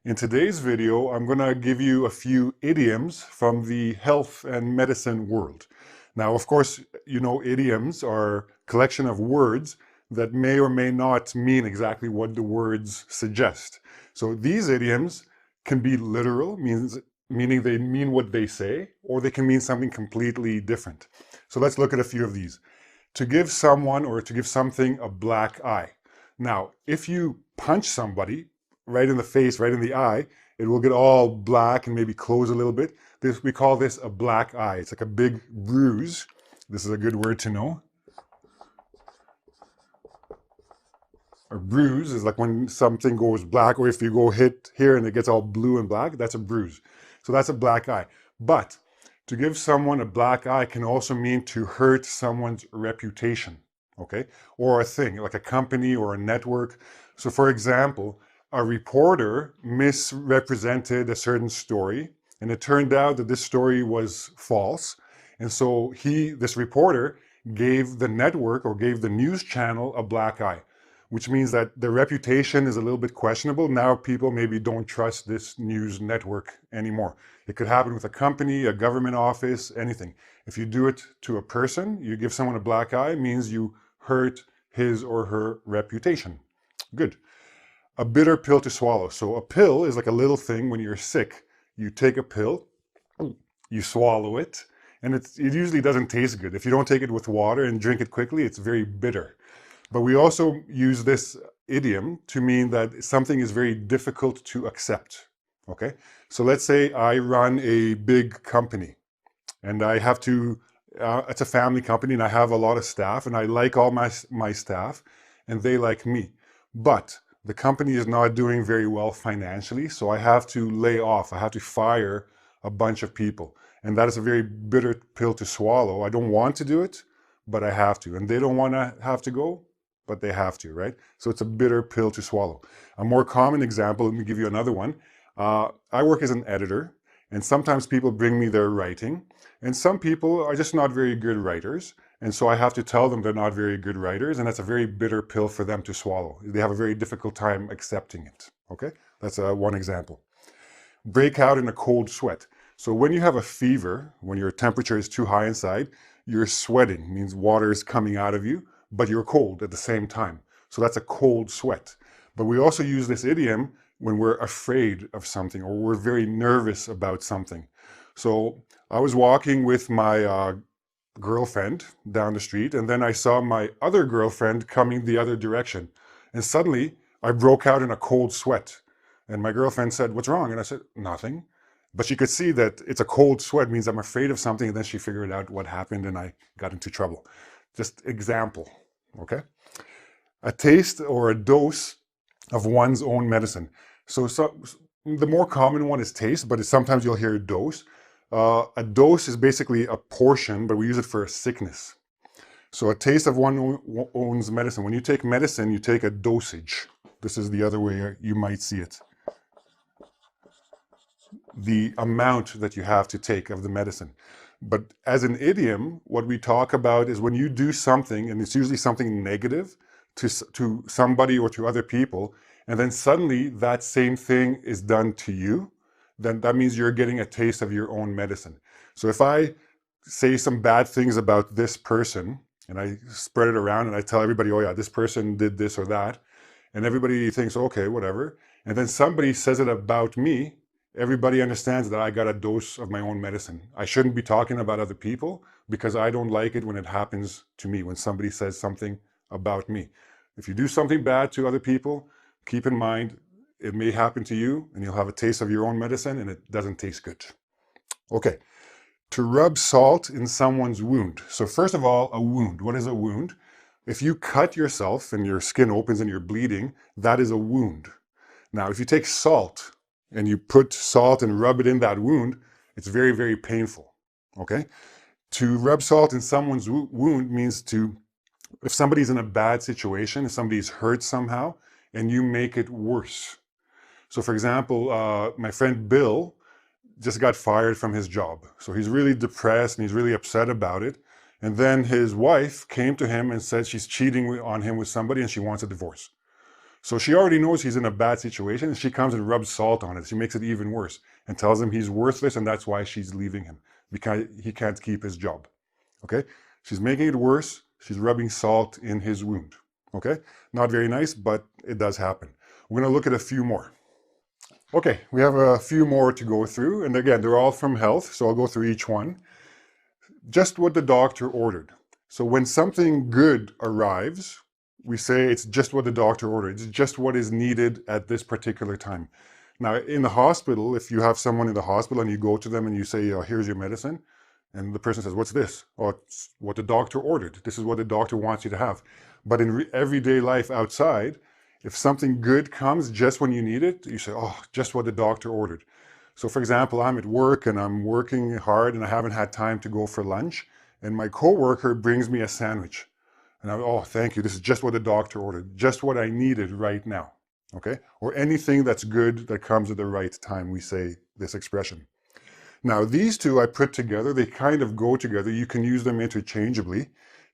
In today's video, I'm going to give you a few idioms from the health and medicine world. Now, of course, you know idioms are a collection of words that may or may not mean exactly what the words suggest. So these idioms can be literal, meaning they mean what they say, or they can mean something completely different. So let's look at a few of these. To give someone or to give something a black eye. Now, if you punch somebody right in the face, right in the eye, it will get all black and maybe close a little bit. We call this a black eye. It's like a big bruise. This is a good word to know. A bruise is like when something goes black, or if you go hit here and it gets all blue and black, that's a bruise. So that's a black eye. But to give someone a black eye can also mean to hurt someone's reputation, okay? Or a thing, like a company or a network. So for example, a reporter misrepresented a certain story, and it turned out that this story was false. And so this reporter gave the network or gave the news channel a black eye, which means that the reputation is a little bit questionable. Now people maybe don't trust this news network anymore. It could happen with a company, a government office, anything. If you do it to a person, you give someone a black eye, means you hurt his or her reputation. Good. A bitter pill to swallow. So a pill is like a little thing when you're sick. You take a pill, you swallow it, and it usually doesn't taste good. If you don't take it with water and drink it quickly, it's very bitter. But we also use this idiom to mean that something is very difficult to accept, okay? So let's say I run a big company and I have to, it's a family company and I have a lot of staff and I like all my staff and they like me. But the company is not doing very well financially, so I have to lay off, I have to fire a bunch of people. And that is a very bitter pill to swallow. I don't want to do it, but I have to. And they don't want to have to go, but they have to, right? So it's a bitter pill to swallow. A more common example, let me give you another one. I work as an editor, and sometimes people bring me their writing, and some people are just not very good writers, and so I have to tell them they're not very good writers, and that's a very bitter pill for them to swallow. They have a very difficult time accepting it, okay? That's one example. Break out in a cold sweat. So when you have a fever, when your temperature is too high inside, you're sweating, means water is coming out of you, but you're cold at the same time. So that's a cold sweat. But we also use this idiom when we're afraid of something or we're very nervous about something. So I was walking with my girlfriend down the street, and then I saw my other girlfriend coming the other direction. And suddenly I broke out in a cold sweat. And my girlfriend said, "What's wrong?" And I said, "Nothing." But she could see that it's a cold sweat means I'm afraid of something, and then she figured out what happened and I got into trouble. Just example, okay? A taste or a dose of one's own medicine. So the more common one is taste, but sometimes you'll hear dose. A dose is basically a portion, but we use it for a sickness. So a taste of one's own medicine. When you take medicine, you take a dosage. This is the other way you might see it. The amount that you have to take of the medicine. But as an idiom, what we talk about is when you do something, and it's usually something negative to somebody or to other people, and then suddenly that same thing is done to you, then that means you're getting a taste of your own medicine. So if I say some bad things about this person, and I spread it around and I tell everybody, oh yeah, this person did this or that, and everybody thinks, okay, whatever, and then somebody says it about me, everybody understands that I got a dose of my own medicine. I shouldn't be talking about other people because I don't like it when it happens to me, when somebody says something about me. If you do something bad to other people, keep in mind, it may happen to you and you'll have a taste of your own medicine and it doesn't taste good. Okay, to rub salt in someone's wound. So first of all, a wound. What is a wound? If you cut yourself and your skin opens and you're bleeding, that is a wound. Now, if you take salt and you put salt and rub it in that wound, it's very, very painful, okay? To rub salt in someone's wound means if somebody's in a bad situation, if somebody's hurt somehow, and you make it worse. So for example, my friend Bill just got fired from his job. So he's really depressed and he's really upset about it. And then his wife came to him and said she's cheating on him with somebody and she wants a divorce. So she already knows he's in a bad situation, and she comes and rubs salt on it. She makes it even worse and tells him he's worthless, and that's why she's leaving him, because he can't keep his job. Okay? She's making it worse. She's rubbing salt in his wound. Okay? Not very nice, but it does happen. We're going to look at a few more. Okay, we have a few more to go through, and again, they're all from health, so I'll go through each one. Just what the doctor ordered. So when something good arrives, we say it's just what the doctor ordered. It's just what is needed at this particular time. Now, in the hospital, if you have someone in the hospital and you go to them and you say, oh, here's your medicine, and the person says, what's this? Oh, it's what the doctor ordered. This is what the doctor wants you to have. But in everyday life outside, if something good comes just when you need it, you say, oh, just what the doctor ordered. So for example, I'm at work and I'm working hard and I haven't had time to go for lunch, and my coworker brings me a sandwich. And I'm, oh, thank you. This is just what the doctor ordered, just what I needed right now. Okay? Or anything that's good that comes at the right time, we say this expression. Now, these two I put together, they kind of go together. You can use them interchangeably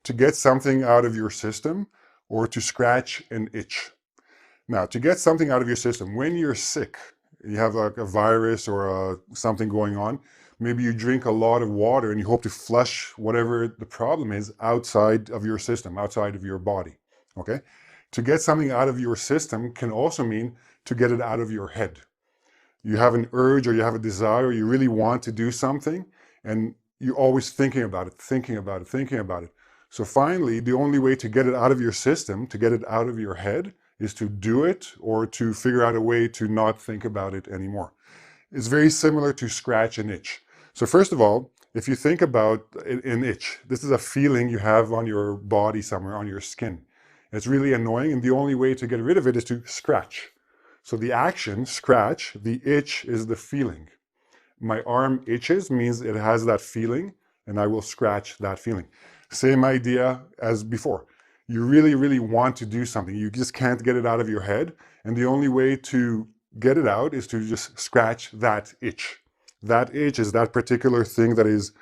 to get something out of your system or to scratch an itch. Now, to get something out of your system, when you're sick, you have like a virus or something going on, maybe you drink a lot of water and you hope to flush whatever the problem is outside of your system, outside of your body, okay? To get something out of your system can also mean to get it out of your head. You have an urge or you have a desire, you really want to do something, and you're always thinking about it, thinking about it, thinking about it. So finally, the only way to get it out of your system, to get it out of your head, is to do it or to figure out a way to not think about it anymore. It's very similar to scratch an itch. So first of all, if you think about an itch, this is a feeling you have on your body somewhere, on your skin. It's really annoying, and the only way to get rid of it is to scratch. So the action, scratch, the itch is the feeling. My arm itches means it has that feeling, and I will scratch that feeling. Same idea as before. You really, really want to do something. You just can't get it out of your head. And the only way to get it out is to just scratch that itch. That itch is that particular thing that is,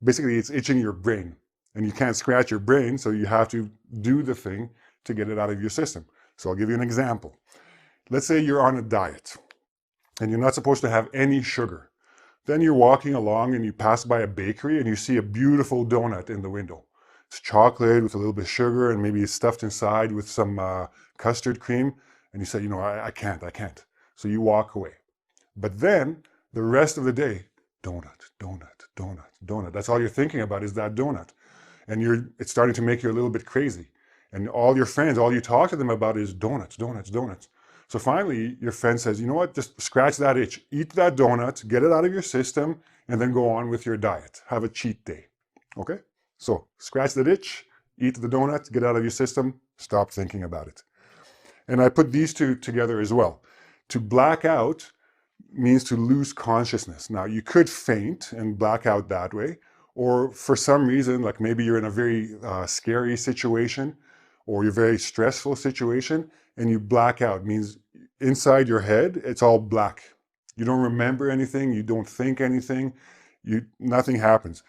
basically it's itching your brain. And you can't scratch your brain, so you have to do the thing to get it out of your system. So I'll give you an example. Let's say you're on a diet and you're not supposed to have any sugar. Then you're walking along and you pass by a bakery and you see a beautiful donut in the window. It's chocolate with a little bit of sugar and maybe it's stuffed inside with some custard cream. And you say, you know, I can't. So you walk away. But then the rest of the day, donut, donut, donut, donut. That's all you're thinking about is that donut. And it's starting to make you a little bit crazy. And all your friends, all you talk to them about is donuts, donuts, donuts. So finally, your friend says, you know what, just scratch that itch. Eat that donut, get it out of your system, and then go on with your diet. Have a cheat day. Okay? So scratch that itch, eat the donut, get out of your system, stop thinking about it. And I put these two together as well. To black out means to lose consciousness. Now, you could faint and black out that way, or for some reason, like maybe you're in a very scary situation, or you're very stressful situation, and you black out. It means inside your head, it's all black. You don't remember anything, you don't think anything, nothing happens.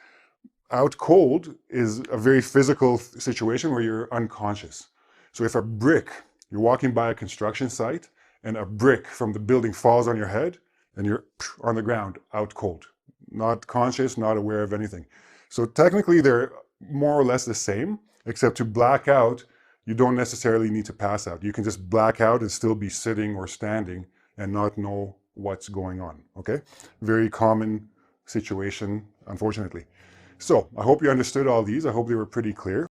Out cold is a very physical situation where you're unconscious. So if you're walking by a construction site, and a brick from the building falls on your head, and you're on the ground, out cold. Not conscious, not aware of anything. So technically they're more or less the same, except to black out, you don't necessarily need to pass out. You can just black out and still be sitting or standing and not know what's going on, okay? Very common situation, unfortunately. So I hope you understood all these. I hope they were pretty clear.